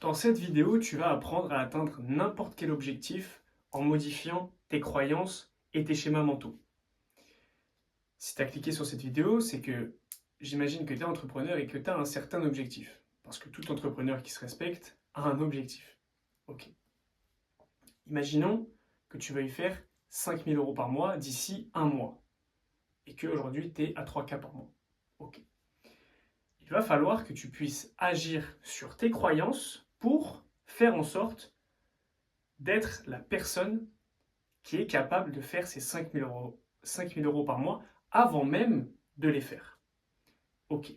Dans cette vidéo, tu vas apprendre à atteindre n'importe quel objectif en modifiant tes croyances et tes schémas mentaux. Si tu as cliqué sur cette vidéo, c'est que j'imagine que tu es entrepreneur et que tu as un certain objectif. Parce que tout entrepreneur qui se respecte a un objectif. Ok. Imaginons que tu veuilles faire 5 000 € par mois d'ici un mois. Et qu'aujourd'hui, tu es à 3K par mois. Ok. Il va falloir que tu puisses agir sur tes croyances pour faire en sorte d'être la personne qui est capable de faire ces 5 000 € par mois avant même de les faire. Ok,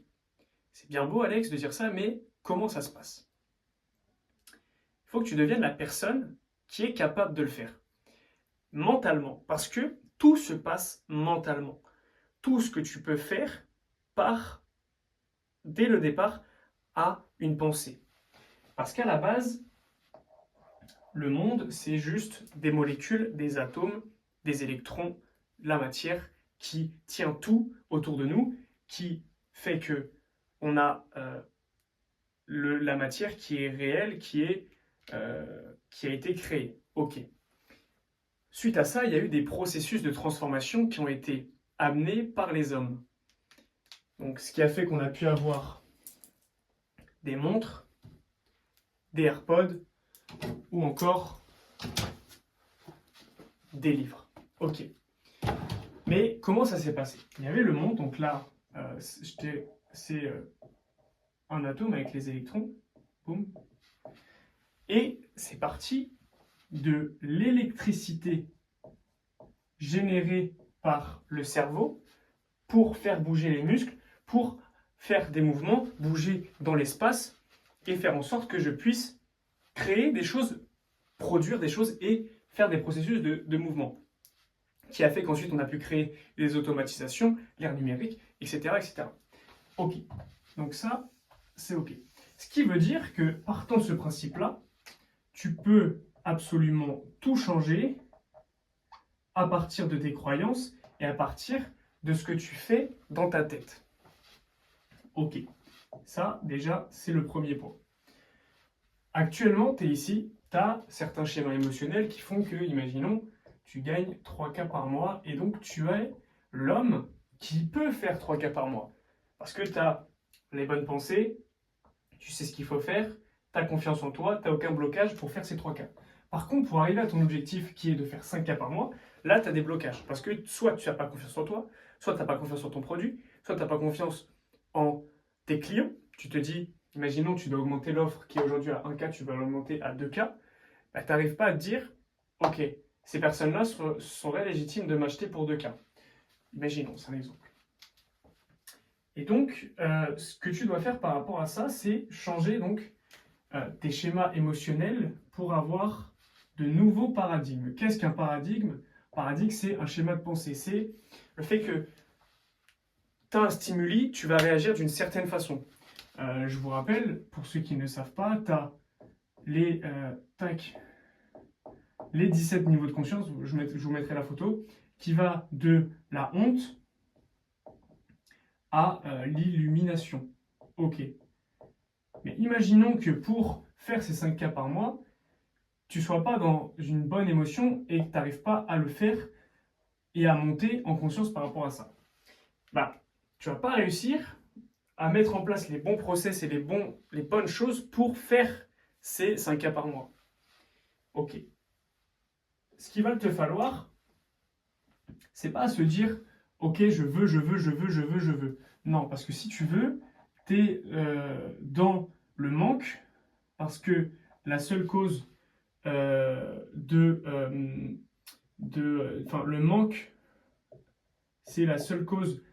c'est bien beau Alex de dire ça, mais comment ça se passe? Il faut que tu deviennes la personne qui est capable de le faire mentalement, parce que tout se passe mentalement. Tout ce que tu peux faire part dès le départ à une pensée. Parce qu'à la base, le monde, c'est juste des molécules, des atomes, des électrons, la matière qui tient tout autour de nous, qui fait que on a la matière qui est réelle, qui a été créée. Ok. Suite à ça, il y a eu des processus de transformation qui ont été amenés par les hommes. Donc, ce qui a fait qu'on a pu avoir des montres, des AirPods ou encore des livres. Ok. Mais comment ça s'est passé? Il y avait le monde, donc là, c'est un atome avec les électrons. Boum. Et c'est parti de l'électricité générée par le cerveau pour faire bouger les muscles, pour faire des mouvements, bouger dans l'espace et faire en sorte que je puisse créer des choses, produire des choses et faire des processus de mouvement. Qui a fait qu'ensuite on a pu créer les automatisations, l'ère numérique, etc., etc. Ok, donc ça, c'est ok. Ce qui veut dire que, partant de ce principe-là, tu peux absolument tout changer à partir de tes croyances et à partir de ce que tu fais dans ta tête. Ok, ça, déjà, c'est le premier point. Actuellement, tu es ici, tu as certains schémas émotionnels qui font que, imaginons, tu gagnes 3K par mois et donc tu es l'homme qui peut faire 3K par mois. Parce que tu as les bonnes pensées, tu sais ce qu'il faut faire, tu as confiance en toi, tu n'as aucun blocage pour faire ces 3K. Par contre, pour arriver à ton objectif qui est de faire 5K par mois, là tu as des blocages. Parce que soit tu n'as pas confiance en toi, soit tu n'as pas confiance en ton produit, soit tu n'as pas confiance en tes clients. Tu te dis, imaginons tu dois augmenter l'offre qui est aujourd'hui à 1K, tu vas l'augmenter à 2K. Bah, tu n'arrives pas à te dire, ok, ces personnes-là seraient légitimes de m'acheter pour 2K. Imaginons, c'est un exemple. Et donc, ce que tu dois faire par rapport à ça, c'est changer donc tes schémas émotionnels pour avoir de nouveaux paradigmes. Qu'est-ce qu'un paradigme? Paradigme, c'est un schéma de pensée. C'est le fait que tu as un stimuli, tu vas réagir d'une certaine façon. Je vous rappelle, pour ceux qui ne savent pas, tu as les 17 niveaux de conscience, je vous mettrai la photo, qui va de la honte à l'illumination. Ok. Mais imaginons que pour faire ces 5K par mois, tu ne sois pas dans une bonne émotion et que tu n'arrives pas à le faire et à monter en conscience par rapport à ça. Bah, tu ne vas pas réussir à mettre en place les bons process et les bonnes choses pour faire ces 5K par mois. Ok. Ce qu'il va te falloir, c'est pas se dire ok, je veux. Non, parce que si tu veux, tu es dans le manque, parce que la seule cause le manque, c'est la seule cause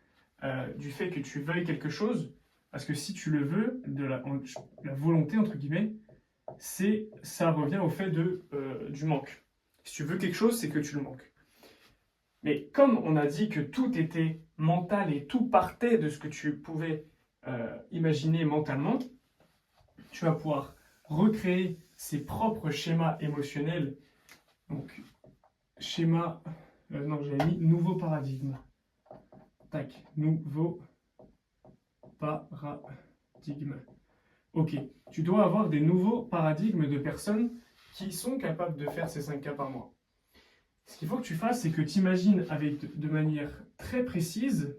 du fait que tu veuilles quelque chose, parce que si tu le veux, la volonté, entre guillemets, ça revient au fait du manque. Si tu veux quelque chose, c'est que tu le manques. Mais comme on a dit que tout était mental et tout partait de ce que tu pouvais imaginer mentalement, tu vas pouvoir recréer ses propres schémas émotionnels. Donc, schéma, non, j'avais mis nouveau paradigme. Tac, nouveau paradigme. Ok, tu dois avoir des nouveaux paradigmes de personnes qui sont capables de faire ces 5K par mois. Ce qu'il faut que tu fasses, c'est que tu imagines de manière très précise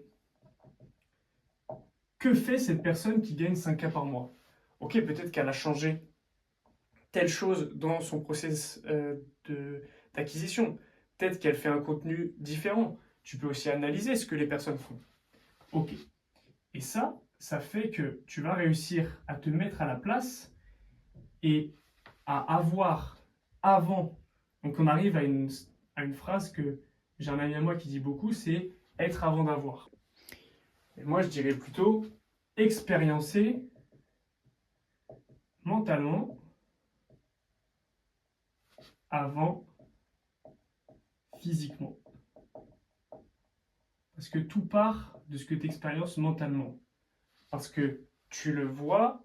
que fait cette personne qui gagne 5K par mois. Ok, peut-être qu'elle a changé telle chose dans son process d'acquisition. Peut-être qu'elle fait un contenu différent. Tu peux aussi analyser ce que les personnes font. Ok. Et ça fait que tu vas réussir à te mettre à la place et à avoir avant. Donc on arrive à une phrase que j'ai un ami à moi qui dit beaucoup, c'est être avant d'avoir. Et moi je dirais plutôt expériencer mentalement avant physiquement. Parce que tout part de ce que tu expériences mentalement. Parce que tu le vois,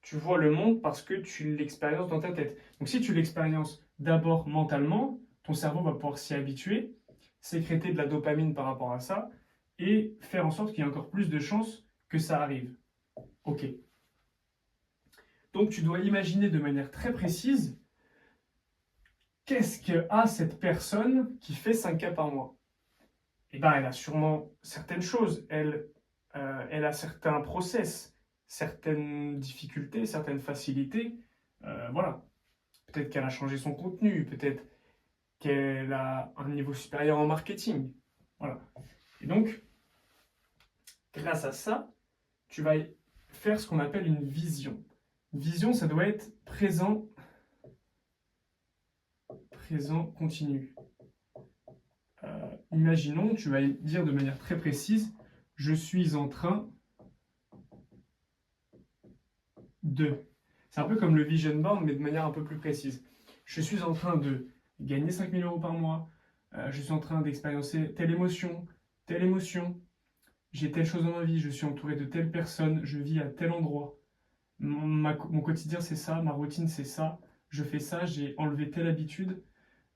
tu vois le monde parce que tu l'expériences dans ta tête. Donc si tu l'expériences d'abord mentalement, ton cerveau va pouvoir s'y habituer, sécréter de la dopamine par rapport à ça, et faire en sorte qu'il y ait encore plus de chances que ça arrive. Ok. Donc tu dois imaginer de manière très précise qu'est-ce que a cette personne qui fait 5K par mois. Eh bien, elle a sûrement certaines choses. Elle a certains process, certaines difficultés, certaines facilités. Voilà. Peut-être qu'elle a changé son contenu, peut-être qu'elle a un niveau supérieur en marketing. Voilà. Et donc, grâce à ça, tu vas faire ce qu'on appelle une vision. Une vision, ça doit être présent continu. Imaginons, tu vas dire de manière très précise, je suis en train de. C'est un peu comme le vision board, mais de manière un peu plus précise. Je suis en train de gagner 5 000 euros par mois, je suis en train d'expériencer telle émotion, j'ai telle chose dans ma vie, je suis entouré de telle personne, je vis à tel endroit. Mon quotidien c'est ça, ma routine c'est ça, je fais ça, j'ai enlevé telle habitude,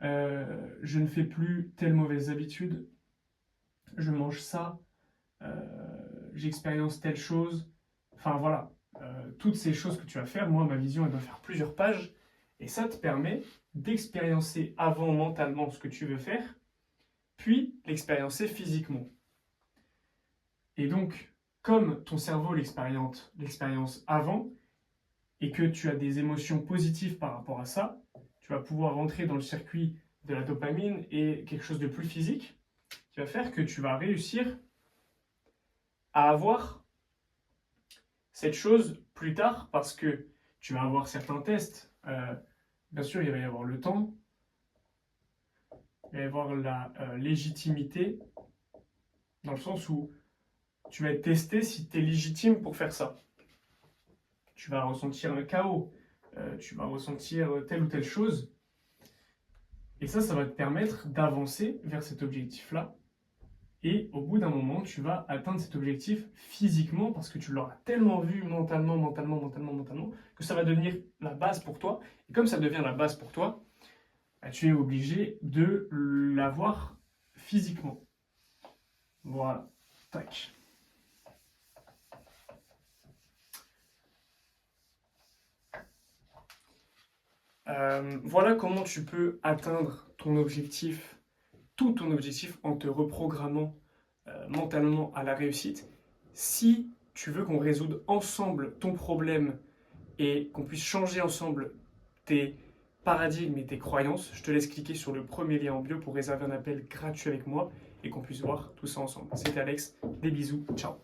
je ne fais plus telle mauvaise habitude, je mange ça, j'expérience telle chose. Enfin voilà, toutes ces choses que tu vas faire, moi ma vision elle doit faire plusieurs pages et ça te permet d'expériencer avant mentalement ce que tu veux faire, puis l'expériencer physiquement. Et donc, comme ton cerveau l'expérience avant et que tu as des émotions positives par rapport à ça, tu vas pouvoir rentrer dans le circuit de la dopamine et quelque chose de plus physique qui va faire que tu vas réussir à avoir cette chose plus tard parce que tu vas avoir certains tests. Bien sûr, il va y avoir le temps, il va y avoir la légitimité, dans le sens où tu vas être testé si tu es légitime pour faire ça. Tu vas ressentir un chaos, tu vas ressentir telle ou telle chose. Et ça va te permettre d'avancer vers cet objectif-là. Et au bout d'un moment, tu vas atteindre cet objectif physiquement parce que tu l'auras tellement vu mentalement, que ça va devenir la base pour toi. Et comme ça devient la base pour toi, bah, tu es obligé de l'avoir physiquement. Voilà. Tac. Voilà comment tu peux atteindre ton objectif, tout ton objectif, en te reprogrammant mentalement à la réussite. Si tu veux qu'on résoudre ensemble ton problème et qu'on puisse changer ensemble tes paradigmes et tes croyances, je te laisse cliquer sur le premier lien en bio pour réserver un appel gratuit avec moi et qu'on puisse voir tout ça ensemble. C'était Alex, des bisous, ciao.